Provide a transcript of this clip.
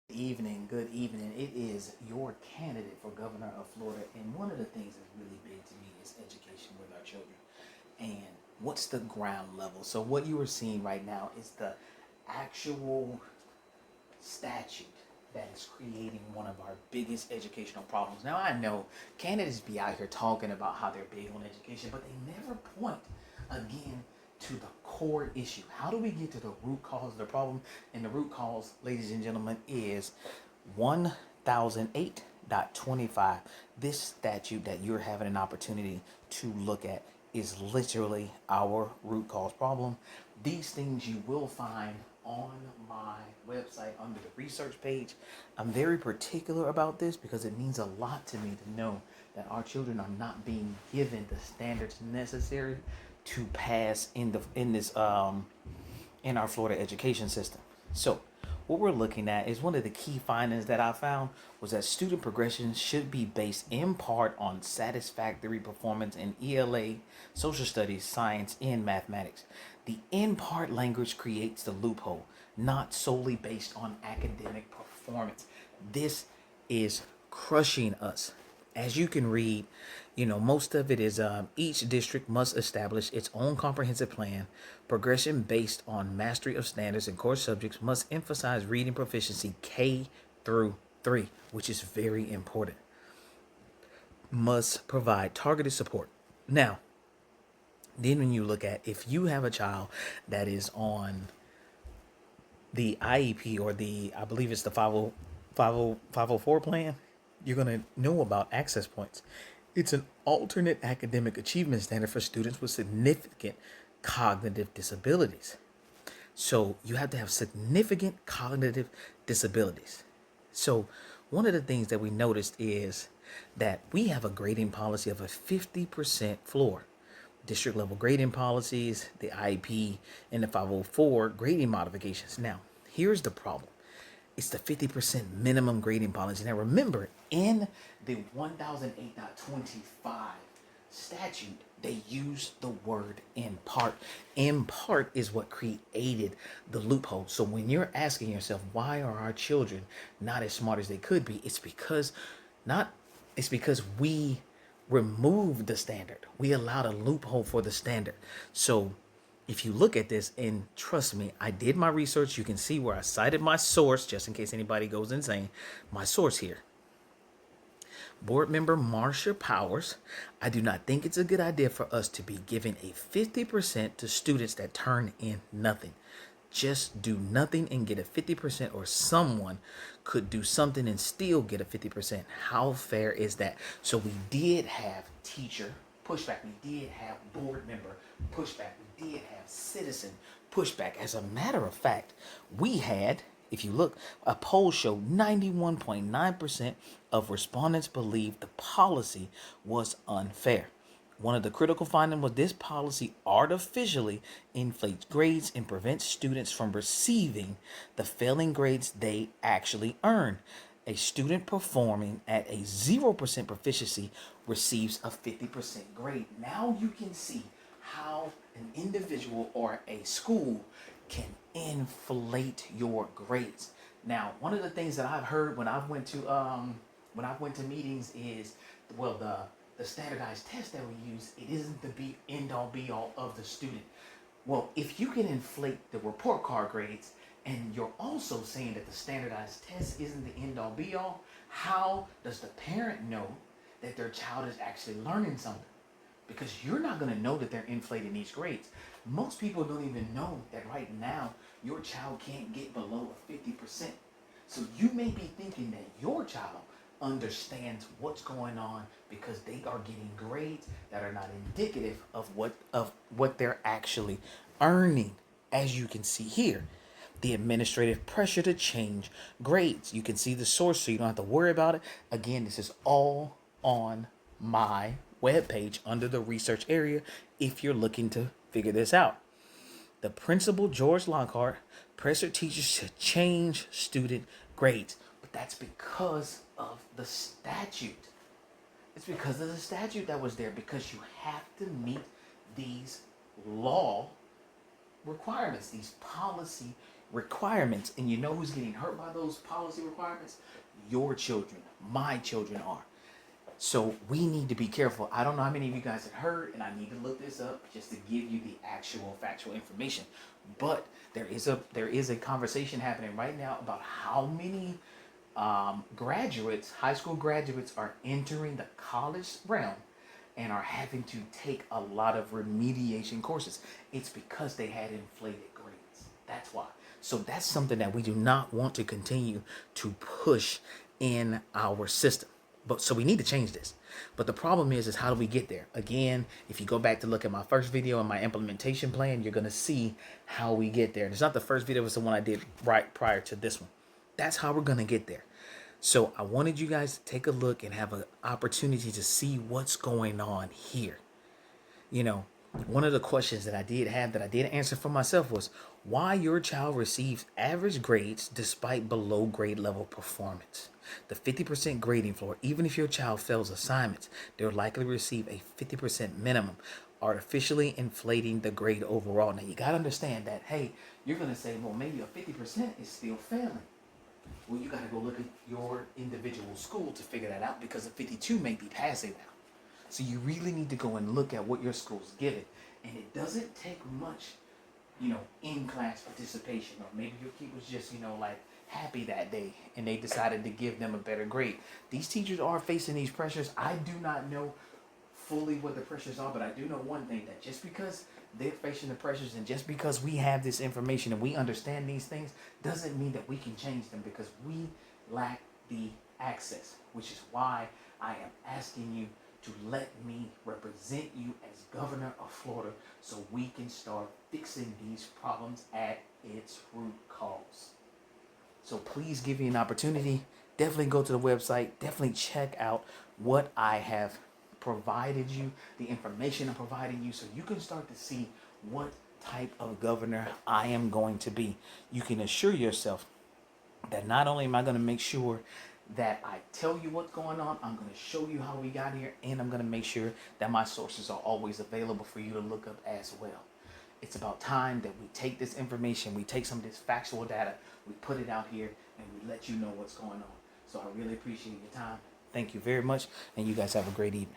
Good evening. It is your candidate for governor of Florida, and one of the things that's really big to me is education with our children. And what's the ground level? So what you are seeing right now is the actual statute that is creating one of our biggest educational problems. Now I know candidates be out here talking about how they're big on education, but they never point again to the core issue. How do we get to the root cause of the problem? And the root cause, ladies and gentlemen, is 1008.25. This statute that you're having an opportunity to look at is literally our root cause problem. These things you will find on my website under the research page. I'm very particular about this because it means a lot to me to know that our children are not being given the standards necessary to pass in our Florida education system. So, what we're looking at is one of the key findings that I found was that student progression should be based in part on satisfactory performance in ELA, social studies, science, and mathematics. The in part language creates the loophole, not solely based on academic performance. This is crushing us. As you can read, most of it is each district must establish its own comprehensive plan. Progression based on mastery of standards and core subjects must emphasize reading proficiency K through 3, which is very important. Must provide targeted support. Now, then when you look at if you have a child that is on the IEP or I believe it's the 504 plan, you're going to know about access points. It's an alternate academic achievement standard for students with significant cognitive disabilities. So you have to have significant cognitive disabilities. So one of the things that we noticed is that we have a grading policy of a 50% floor. District level grading policies, the IEP, and the 504 grading modifications. Now, here's the problem. It's the 50% minimum grading policy. Now remember, in the 1008.25 statute, they use the word in part. In part is what created the loophole. So when you're asking yourself, why are our children not as smart as they could be? It's because we removed the standard. We allowed a loophole for the standard. So if you look at this, and trust me, I did my research. You can see where I cited my source, just in case anybody goes insane. My source here. Board member Marsha Powers, I do not think it's a good idea for us to be giving a 50% to students that turn in nothing. Just do nothing and get a 50%, or someone could do something and still get a 50%. How fair is that? So we did have teacher pushback. We did have board member pushback. We did have citizen pushback. As a matter of fact, we had, if you look, a poll showed 91.9% of respondents believed the policy was unfair. One of the critical findings was this policy artificially inflates grades and prevents students from receiving the failing grades they actually earn. A student performing at a 0% proficiency receives a 50% grade. Now you can see how an individual or a school can inflate your grades. Now, one of the things that I've heard when I went to meetings is, well, the standardized test that we use, it isn't the end all be all of the student. Well, if you can inflate the report card grades and you're also saying that the standardized test isn't the end all be all, how does the parent know that their child is actually learning something? Because you're not going to know that they're inflating these grades. Most people don't even know that right now your child can't get below a 50%. So you may be thinking that your child understands what's going on because they are getting grades that are not indicative of what they're actually earning. As you can see here, the administrative pressure to change grades. You can see the source, so you don't have to worry about it. Again, this is all on my webpage under the research area if you're looking to figure this out. The principal, George Lockhart, pressured teachers to change student grades. But that's because of the statute. It's because of the statute that was there, because you have to meet these law requirements, these policy requirements. And you know who's getting hurt by those policy requirements? Your children, my children are. So we need to be careful. I don't know how many of you guys have heard, and I need to look this up just to give you the actual factual information. But there is a conversation happening right now about how many graduates, high school graduates, are entering the college realm and are having to take a lot of remediation courses. It's because they had inflated grades. That's why. So that's something that we do not want to continue to push in our system. But so we need to change this. But the problem is how do we get there? Again, if you go back to look at my first video and my implementation plan, you're gonna see how we get there. And it's not the first video, it's the one I did right prior to this one. That's how we're gonna get there. So I wanted you guys to take a look and have an opportunity to see what's going on here. You know, one of the questions that I did have that I did answer for myself was why your child receives average grades despite below grade level performance. The 50% grading floor, even if your child fails assignments, they're likely to receive a 50% minimum, artificially inflating the grade overall. Now you got to understand that, hey, you're going to say, well, maybe a 50% is still failing. Well, you got to go look at your individual school to figure that out because a 52 may be passing now. So you really need to go and look at what your school's giving. And it doesn't take much, in-class participation. Or maybe your kid was just, like happy that day and they decided to give them a better grade. These teachers are facing these pressures. I do not know fully what the pressures are, but I do know one thing, that just because they're facing the pressures and just because we have this information and we understand these things doesn't mean that we can change them, because we lack the access, which is why I am asking you to let me represent you as governor of Florida so we can start fixing these problems at its root cause. So please give me an opportunity. Definitely go to the website. Definitely check out what I have provided you, the information I'm providing you, so you can start to see what type of governor I am going to be. You can assure yourself that not only am I going to make sure that I tell you what's going on, I'm going to show you how we got here, and I'm going to make sure that my sources are always available for you to look up as well. It's about time that we take this information, we take some of this factual data, we put it out here, and we let you know what's going on. So I really appreciate your time. Thank you very much, and you guys have a great evening.